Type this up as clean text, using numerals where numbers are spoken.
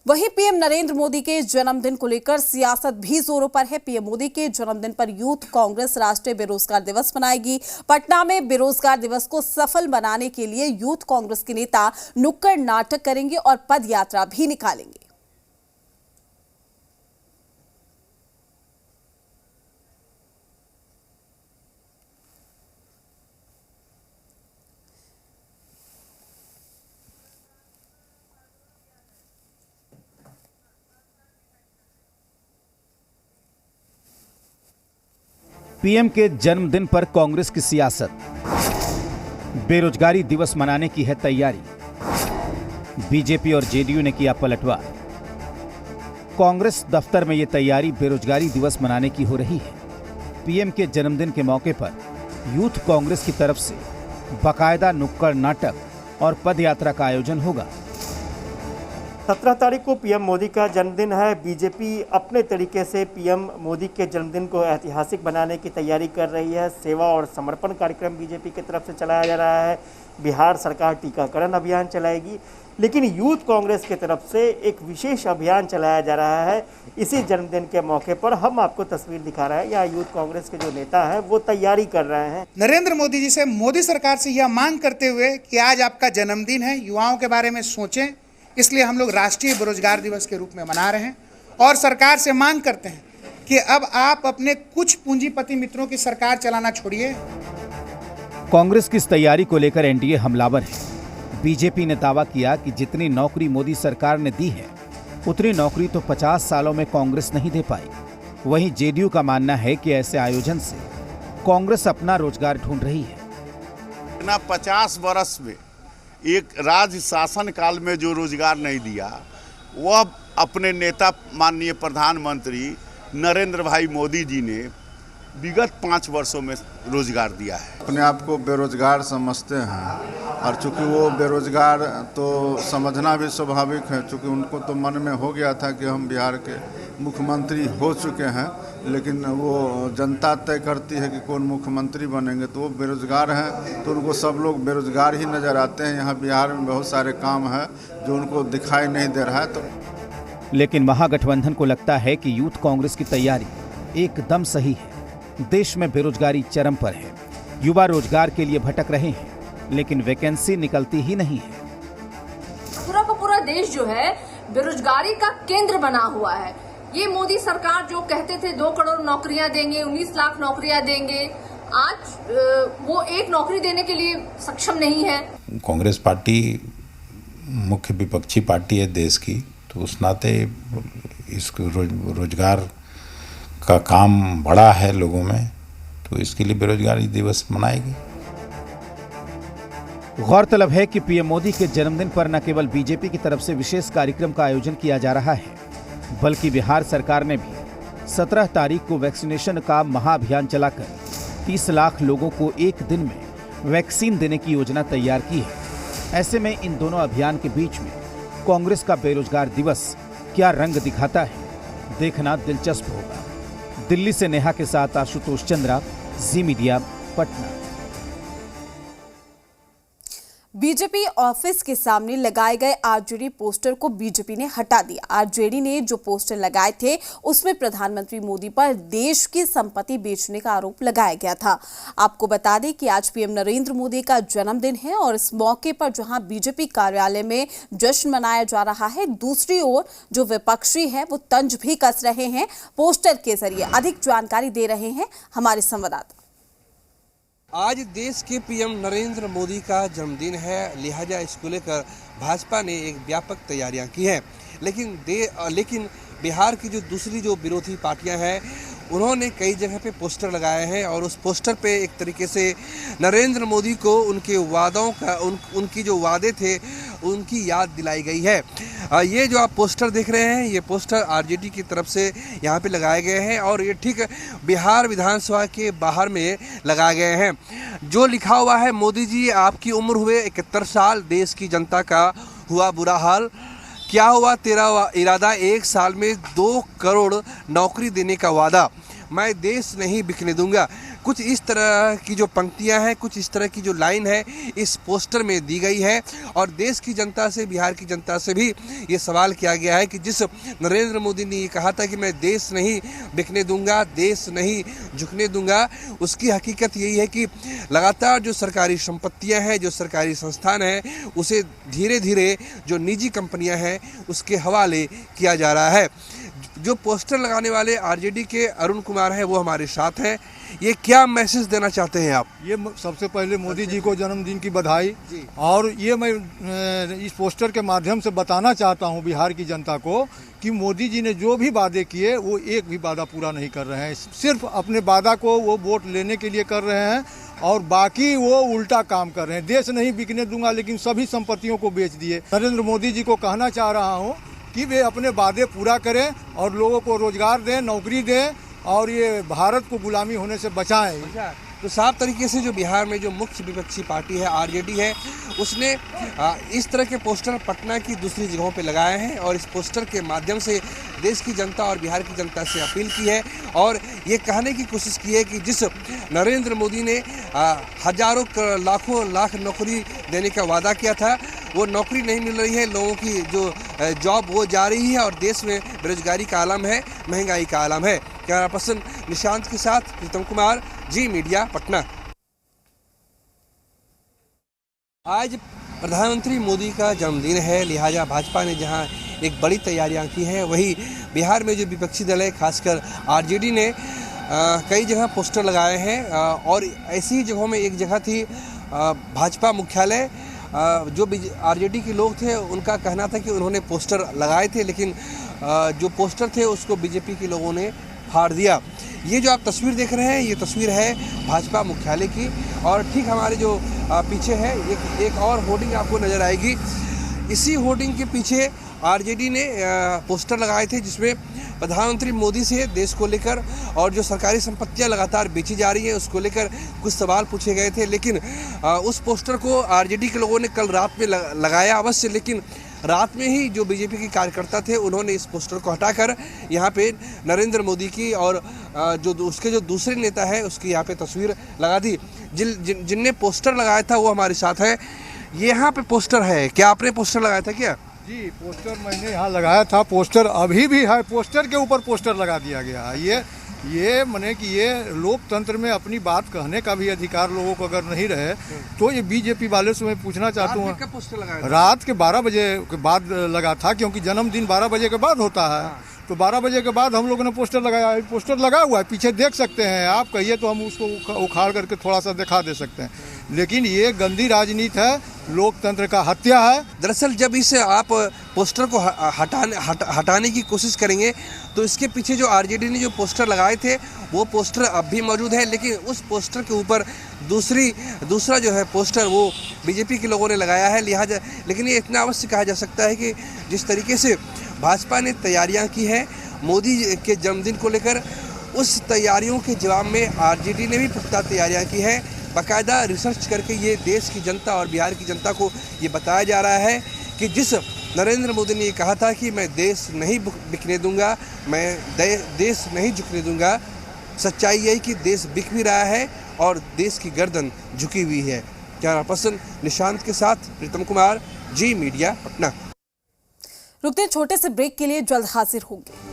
वहीं पीएम नरेंद्र मोदी के जन्मदिन को लेकर सियासत भी जोरों पर है। पीएम मोदी के जन्मदिन पर यूथ कांग्रेस राष्ट्रीय बेरोजगार दिवस मनाएगी। पटना में बेरोजगार दिवस को सफल बनाने के लिए यूथ कांग्रेस के नेता नुक्कड़ नाटक करेंगे और पद यात्रा भी निकालेंगे। पीएम के जन्मदिन पर कांग्रेस की सियासत, बेरोजगारी दिवस मनाने की है तैयारी। बीजेपी और जेडीयू ने किया पलटवार। कांग्रेस दफ्तर में यह तैयारी बेरोजगारी दिवस मनाने की हो रही है। पीएम के जन्मदिन के मौके पर यूथ कांग्रेस की तरफ से बाकायदा नुक्कड़ नाटक और पदयात्रा का आयोजन होगा। 17 तारीख को पीएम मोदी का जन्मदिन है। बीजेपी अपने तरीके से पीएम मोदी के जन्मदिन को ऐतिहासिक बनाने की तैयारी कर रही है। सेवा और समर्पण कार्यक्रम बीजेपी की तरफ से चलाया जा रहा है। बिहार सरकार टीकाकरण अभियान चलाएगी, लेकिन यूथ कांग्रेस की तरफ से एक विशेष अभियान चलाया जा रहा है। इसी जन्मदिन के मौके पर हम आपको तस्वीर दिखा रहे हैं। यहाँ यूथ कांग्रेस के जो नेता हैं वो तैयारी कर रहे हैं। नरेंद्र मोदी जी से, मोदी सरकार से यह मांग करते हुए कि आज आपका जन्मदिन है, युवाओं के बारे में सोचें, इसलिए हम लोग राष्ट्रीय बेरोजगार दिवस के रूप में मना रहे हैं और सरकार से मांग करते हैं कि अब आप अपने कुछ पूंजीपति मित्रों की सरकार चलाना छोड़िए। कांग्रेस की इस तैयारी को लेकर एनडीए हमलावर है। बीजेपी ने दावा किया कि जितनी नौकरी मोदी सरकार ने दी है उतनी नौकरी तो 50 सालों में कांग्रेस नहीं दे पाई। वहीं जेडीयू का मानना है कि ऐसे आयोजन से कांग्रेस अपना रोजगार ढूंढ रही है। 50 वर्ष में एक राज्य शासन काल में जो रोजगार नहीं दिया, वह अपने नेता माननीय प्रधानमंत्री नरेंद्र भाई मोदी जी ने विगत 5 वर्षों में रोजगार दिया है। अपने आप को बेरोजगार समझते हैं और चूंकि वो बेरोजगार तो समझना भी स्वाभाविक है, चूंकि उनको तो मन में हो गया था कि हम बिहार के मुख्यमंत्री हो चुके हैं, लेकिन वो जनता तय करती है कि कौन मुख्यमंत्री बनेंगे। तो वो बेरोजगार हैं तो उनको सब लोग बेरोजगार ही नज़र आते हैं। यहाँ बिहार में बहुत सारे काम है जो उनको दिखाई नहीं दे रहा है। तो लेकिन महागठबंधन को लगता है कि यूथ कांग्रेस की तैयारी एकदम सही है। देश में बेरोजगारी चरम पर है। युवा रोजगार के लिए भटक रहे हैं, लेकिन वैकेंसी निकलती ही नहीं है। पूरा का पूरा देश जो है बेरोजगारी का केंद्र बना हुआ है। ये मोदी सरकार जो कहते थे 2 करोड़ नौकरियां देंगे, 19 लाख नौकरियां देंगे, आज वो एक नौकरी देने के लिए सक्षम नहीं है। कांग्रेस पार्टी मुख्य विपक्षी पार्टी है देश की, तो उस नाते इस रोजगार का काम बड़ा है लोगों में, तो इसके लिए बेरोजगारी दिवस मनाएगी। गौरतलब है कि पीएम मोदी के जन्मदिन पर न केवल बीजेपी की तरफ से विशेष कार्यक्रम का आयोजन किया जा रहा है, बल्कि बिहार सरकार ने भी 17 तारीख को वैक्सीनेशन का महाअभियान चलाकर 30 लाख लोगों को एक दिन में वैक्सीन देने की योजना तैयार की है। ऐसे में इन दोनों अभियान के बीच में कांग्रेस का बेरोजगार दिवस क्या रंग दिखाता है, देखना दिलचस्प होगा। दिल्ली से नेहा के साथ आशुतोष चंद्रा, जी मीडिया, पटना। बीजेपी ऑफिस के सामने लगाए गए आरजेडी पोस्टर को बीजेपी ने हटा दिया। आरजेडी ने जो पोस्टर लगाए थे उसमें प्रधानमंत्री मोदी पर देश की संपत्ति बेचने का आरोप लगाया गया था। आपको बता दें कि आज पीएम नरेंद्र मोदी का जन्मदिन है और इस मौके पर जहां बीजेपी कार्यालय में जश्न मनाया जा रहा है, दूसरी ओर जो विपक्षी है वो तंज भी कस रहे हैं। पोस्टर के जरिए अधिक जानकारी दे रहे हैं हमारे संवाददाता। आज देश के पीएम नरेंद्र मोदी का जन्मदिन है, लिहाजा इसको लेकर भाजपा ने एक व्यापक तैयारियां की हैं। लेकिन बिहार की जो दूसरी जो विरोधी पार्टियां हैं उन्होंने कई जगह पे पोस्टर लगाए हैं और उस पोस्टर पे एक तरीके से नरेंद्र मोदी को उनके वादों का उनकी जो वादे थे उनकी याद दिलाई गई है। ये जो आप पोस्टर देख रहे हैं ये पोस्टर आरजेडी की तरफ से यहाँ पे लगाए गए हैं और ये ठीक बिहार विधानसभा के बाहर में लगाए गए हैं। जो लिखा हुआ है, मोदी जी आपकी उम्र हुए 71 साल, देश की जनता का हुआ बुरा हाल, क्या हुआ तेरा इरादा, 1 साल में 2 करोड़ नौकरी देने का वादा, मैं देश नहीं बिकने दूंगा। कुछ इस तरह की जो पंक्तियां हैं, कुछ इस तरह की जो लाइन है इस पोस्टर में दी गई है। और देश की जनता से, बिहार की जनता से भी ये सवाल किया गया है कि जिस नरेंद्र मोदी ने ये कहा था कि मैं देश नहीं बिकने दूंगा, देश नहीं झुकने दूंगा, उसकी हकीकत यही है कि लगातार जो सरकारी संपत्तियां हैं, जो सरकारी संस्थान हैं, उसे धीरे धीरे जो निजी कंपनियां हैं उसके हवाले किया जा रहा है। जो पोस्टर लगाने वाले आरजेडी के अरुण कुमार हैं वो हमारे साथ हैं। ये क्या मैसेज देना चाहते हैं आप? ये सबसे पहले मोदी जी को जन्मदिन की बधाई। और ये मैं इस पोस्टर के माध्यम से बताना चाहता हूँ बिहार की जनता को कि मोदी जी ने जो भी वादे किए वो एक भी वादा पूरा नहीं कर रहे हैं। सिर्फ अपने वादा को वो वोट लेने के लिए कर रहे हैं और बाकी वो उल्टा काम कर रहे हैं। देश नहीं बिकने दूंगा लेकिन सभी संपत्तियों को बेच दिए। नरेंद्र मोदी जी को कहना चाह रहा हूँ कि वे अपने वादे पूरा करें और लोगों को रोजगार दें, नौकरी दें और ये भारत को गुलामी होने से बचाएं। तो साफ तरीके से जो बिहार में जो मुख्य विपक्षी पार्टी है आरजेडी है, उसने इस तरह के पोस्टर पटना की दूसरी जगहों पे लगाए हैं और इस पोस्टर के माध्यम से देश की जनता और बिहार की जनता से अपील की है और ये कहने की कोशिश की है कि जिस नरेंद्र मोदी ने हजारों लाखों लाख नौकरी देने का वादा किया था, वो नौकरी नहीं मिल रही है। लोगों की जो जॉब वो जा रही है और देश में बेरोजगारी का आलम है, महंगाई का आलम है। कैमरा पर्सन निशांत के साथ प्रीतम कुमार, जी मीडिया, पटना। आज प्रधानमंत्री मोदी का जन्मदिन है, लिहाजा भाजपा ने जहां एक बड़ी तैयारियां की हैं, वहीं बिहार में जो विपक्षी दल है, खासकर आरजेडी ने कई जगह पोस्टर लगाए हैं और ऐसी ही जगहों में एक जगह थी भाजपा मुख्यालय। जो आरजेडी के लोग थे उनका कहना था कि उन्होंने पोस्टर लगाए थे, लेकिन जो पोस्टर थे उसको बीजेपी के लोगों ने फाड़ दिया। ये जो आप तस्वीर देख रहे हैं, ये तस्वीर है भाजपा मुख्यालय की और ठीक हमारे जो पीछे है एक और होर्डिंग आपको नज़र आएगी। इसी होर्डिंग के पीछे आरजेडी ने पोस्टर लगाए थे जिसमें प्रधानमंत्री मोदी से देश को लेकर और जो सरकारी संपत्तियां लगातार बेची जा रही हैं उसको लेकर कुछ सवाल पूछे गए थे। लेकिन उस पोस्टर को आरजेडी के लोगों ने कल रात में लगाया अवश्य, लेकिन रात में ही जो बीजेपी के कार्यकर्ता थे उन्होंने इस पोस्टर को हटाकर यहाँ पे नरेंद्र मोदी की और जो उसके जो दूसरे नेता है उसकी यहाँ पे तस्वीर लगा दी। जिनने पोस्टर लगाया था वो हमारे साथ है। ये यहाँ पे पोस्टर है, क्या आपने पोस्टर लगाया था क्या? जी, पोस्टर मैंने यहाँ लगाया था। पोस्टर अभी भी है, पोस्टर के ऊपर पोस्टर लगा दिया गया है। ये माने कि ये लोकतंत्र में अपनी बात कहने का भी अधिकार लोगों को अगर नहीं रहे तो ये बीजेपी वाले से मैं पूछना चाहता हूँ। रात के 12 बजे के बाद लगा था, क्योंकि जन्मदिन 12 बजे के बाद होता है। तो 12 बजे के बाद हम लोगों ने पोस्टर लगाया। पोस्टर लगा हुआ है, पीछे देख सकते हैं आप। कहिए तो हम उसको उखाड़ करके थोड़ा सा दिखा दे सकते हैं, लेकिन ये गंदी राजनीति है, लोकतंत्र का हत्या है। दरअसल जब इसे आप पोस्टर को हटाने की कोशिश करेंगे तो इसके पीछे जो आरजेडी ने जो पोस्टर लगाए थे वो पोस्टर अब भी मौजूद है, लेकिन उस पोस्टर के ऊपर दूसरा जो है पोस्टर वो बीजेपी के लोगों ने लगाया है। लिहाजा लेकिन ये इतना अवश्य कहा जा सकता है कि जिस तरीके से भाजपा ने तैयारियां की हैं मोदी के जन्मदिन को लेकर, उस तैयारियों के जवाब में आरजेडी ने भी पुख्ता तैयारियां की हैं। बाकायदा रिसर्च करके ये देश की जनता और बिहार की जनता को ये बताया जा रहा है कि जिस नरेंद्र मोदी ने ये कहा था कि मैं देश नहीं बिकने दूंगा, मैं देश नहीं झुकने दूंगा, सच्चाई यही कि देश बिक भी रहा है और देश की गर्दन झुकी हुई है। कैमरा पर्सन निशांत के साथ प्रीतम कुमार, जी मीडिया, पटना। रुकते छोटे से ब्रेक के लिए, जल्द हाजिर होंगे।